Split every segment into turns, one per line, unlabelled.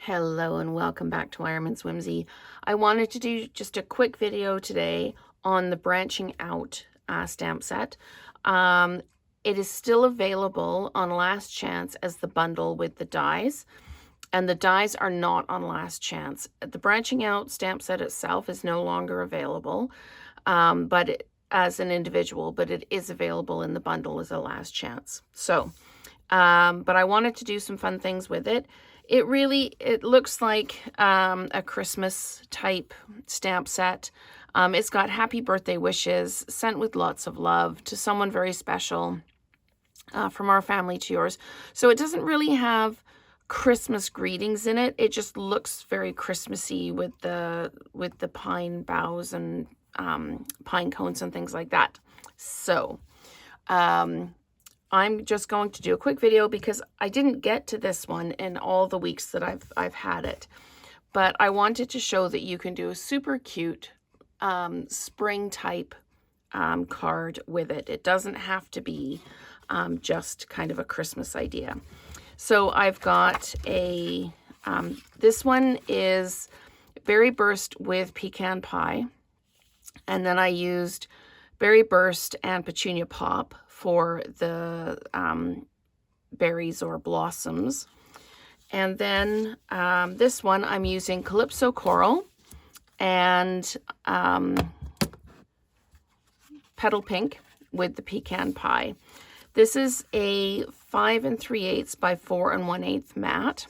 Hello and welcome back to Wireman's Whimsy. I wanted to do just a quick video today on the branching out stamp set. It is still available on Last Chance as the bundle with the dies, and the dies are not on Last Chance. The branching out stamp set itself is no longer available, as an individual, but it is available in the bundle as a Last Chance. So, but I wanted to do some fun things with it. It looks like a Christmas type stamp set. It's got happy birthday wishes sent with lots of love to someone very special, from our family to yours. So it doesn't really have Christmas greetings in it. It just looks very Christmassy with the pine boughs and pine cones and things like that. So I'm just going to do a quick video because I didn't get to this one in all the weeks that I've had it. But I wanted to show that you can do a super cute spring type card with it. It doesn't have to be just kind of a Christmas idea. So I've got a, this one is Berry Burst with Pecan Pie. And then I used Berry Burst and Petunia Pop for the berries or blossoms. And then this one I'm using Calypso Coral and Petal Pink with the Pecan Pie. This is a 5 3/8 by 4 1/8 matte.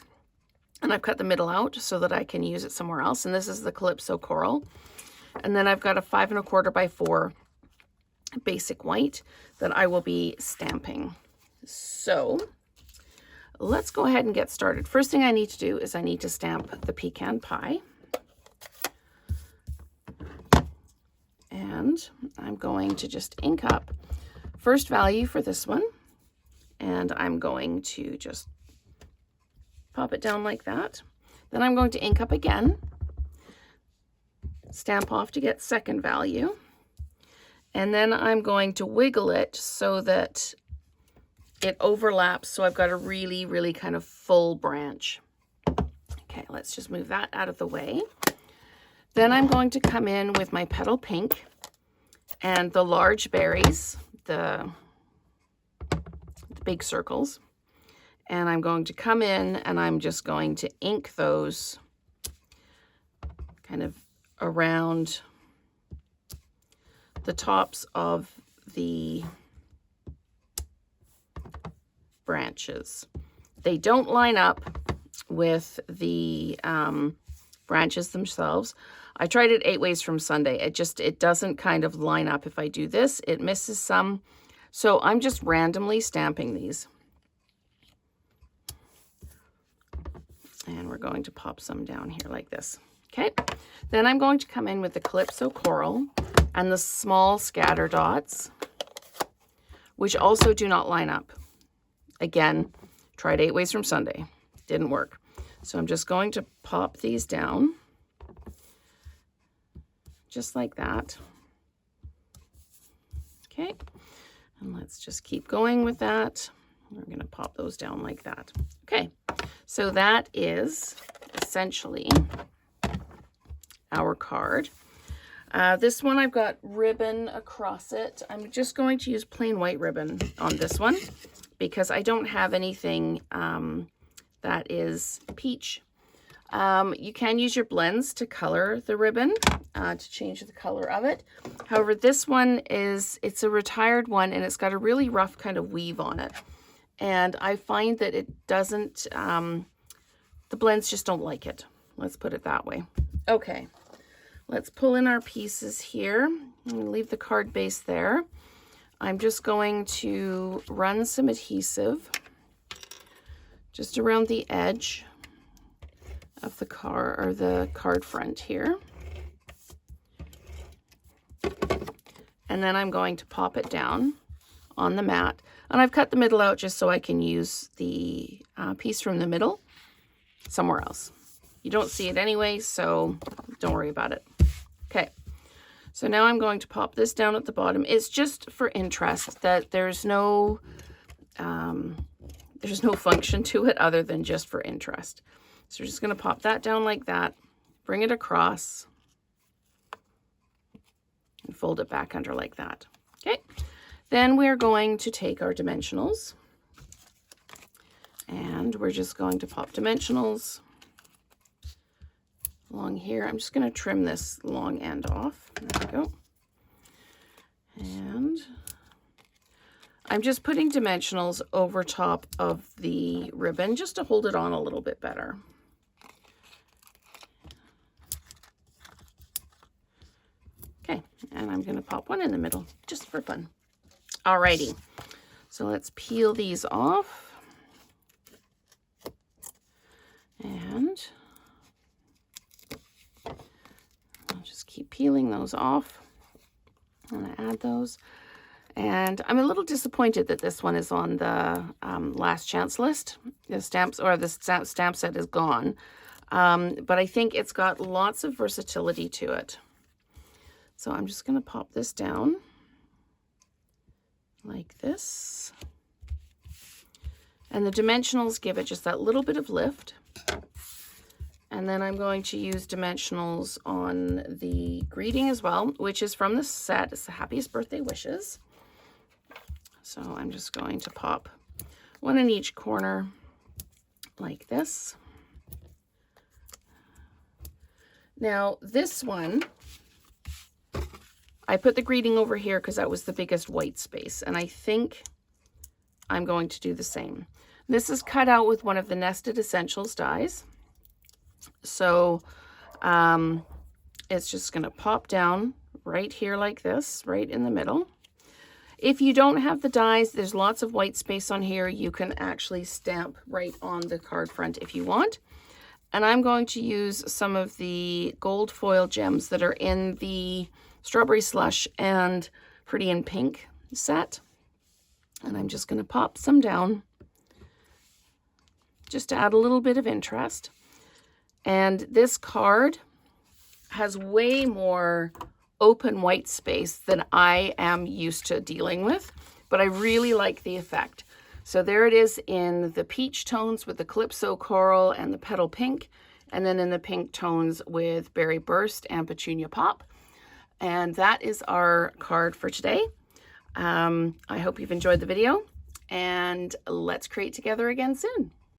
And I've cut the middle out so that I can use it somewhere else. And this is the Calypso Coral. And then I've got a 5 1/4 by 4 basic white that I will be stamping. So let's go ahead and get started. First thing I need to do is I need to stamp the Pecan Pie. And I'm going to just ink up first value for this one. And I'm going to just pop it down like that. Then I'm going to ink up again, stamp off to get second value. And then I'm going to wiggle it so that it overlaps. So I've got a really, really kind of full branch. Okay, let's just move that out of the way. Then I'm going to come in with my Petal Pink and the large berries, the big circles. And I'm going to come in and I'm just going to ink those kind of around the tops of the branches. They don't line up with the branches themselves. I tried it 8 ways from Sunday. It doesn't kind of line up. If I do this, it misses some. So I'm just randomly stamping these. And we're going to pop some down here like this. Okay, then I'm going to come in with the Calypso Coral and the small scatter dots, which also do not line up. Again, tried 8 ways from Sunday. Didn't work. So I'm just going to pop these down, just like that. Okay, and let's just keep going with that. We're going to pop those down like that. Okay, so that is essentially our card. This one I've got ribbon across it. I'm just going to use plain white ribbon on this one because I don't have anything that is peach. You can use your blends to color the ribbon, to change the color of it. However, this one it's a retired one and it's got a really rough kind of weave on it. And I find that it doesn't, the blends just don't like it. Let's put it that way. Okay. Let's pull in our pieces here. I'm going to leave the card base there. I'm just going to run some adhesive just around the edge of the card front here. And then I'm going to pop it down on the mat. And I've cut the middle out just so I can use the piece from the middle somewhere else. You don't see it anyway, so don't worry about it. Okay, so now I'm going to pop this down at the bottom. It's just for interest that there's no function to it other than just for interest. So we're just going to pop that down like that, bring it across, and fold it back under like that. Okay, then we're going to take our dimensionals, and we're just going to pop dimensionals along here. I'm just going to trim this long end off. There we go. And I'm just putting dimensionals over top of the ribbon just to hold it on a little bit better. Okay, and I'm going to pop one in the middle just for fun. Alrighty, so let's peel these off. And I'll just keep peeling those off. I'm going to add those. And I'm a little disappointed that this one is on the last chance list. The stamps, or the stamp set is gone. But I think it's got lots of versatility to it. So I'm just going to pop this down like this. And the dimensionals give it just that little bit of lift. And then I'm going to use dimensionals on the greeting as well, which is from the set. It's the Happiest Birthday Wishes. So I'm just going to pop one in each corner like this. Now this one, I put the greeting over here because that was the biggest white space. And I think I'm going to do the same. This is cut out with one of the Nested Essentials dies. So it's just going to pop down right here like this, right in the middle. If you don't have the dies, there's lots of white space on here. You can actually stamp right on the card front if you want. And I'm going to use some of the gold foil gems that are in the Strawberry Slush and Pretty in Pink set. And I'm just going to pop some down just to add a little bit of interest. And this card has way more open white space than I am used to dealing with, but I really like the effect. So there it is in the peach tones with the Calypso Coral and the Petal Pink, and then in the pink tones with Berry Burst and Petunia Pop. And that is our card for today. I hope you've enjoyed the video, and let's create together again soon.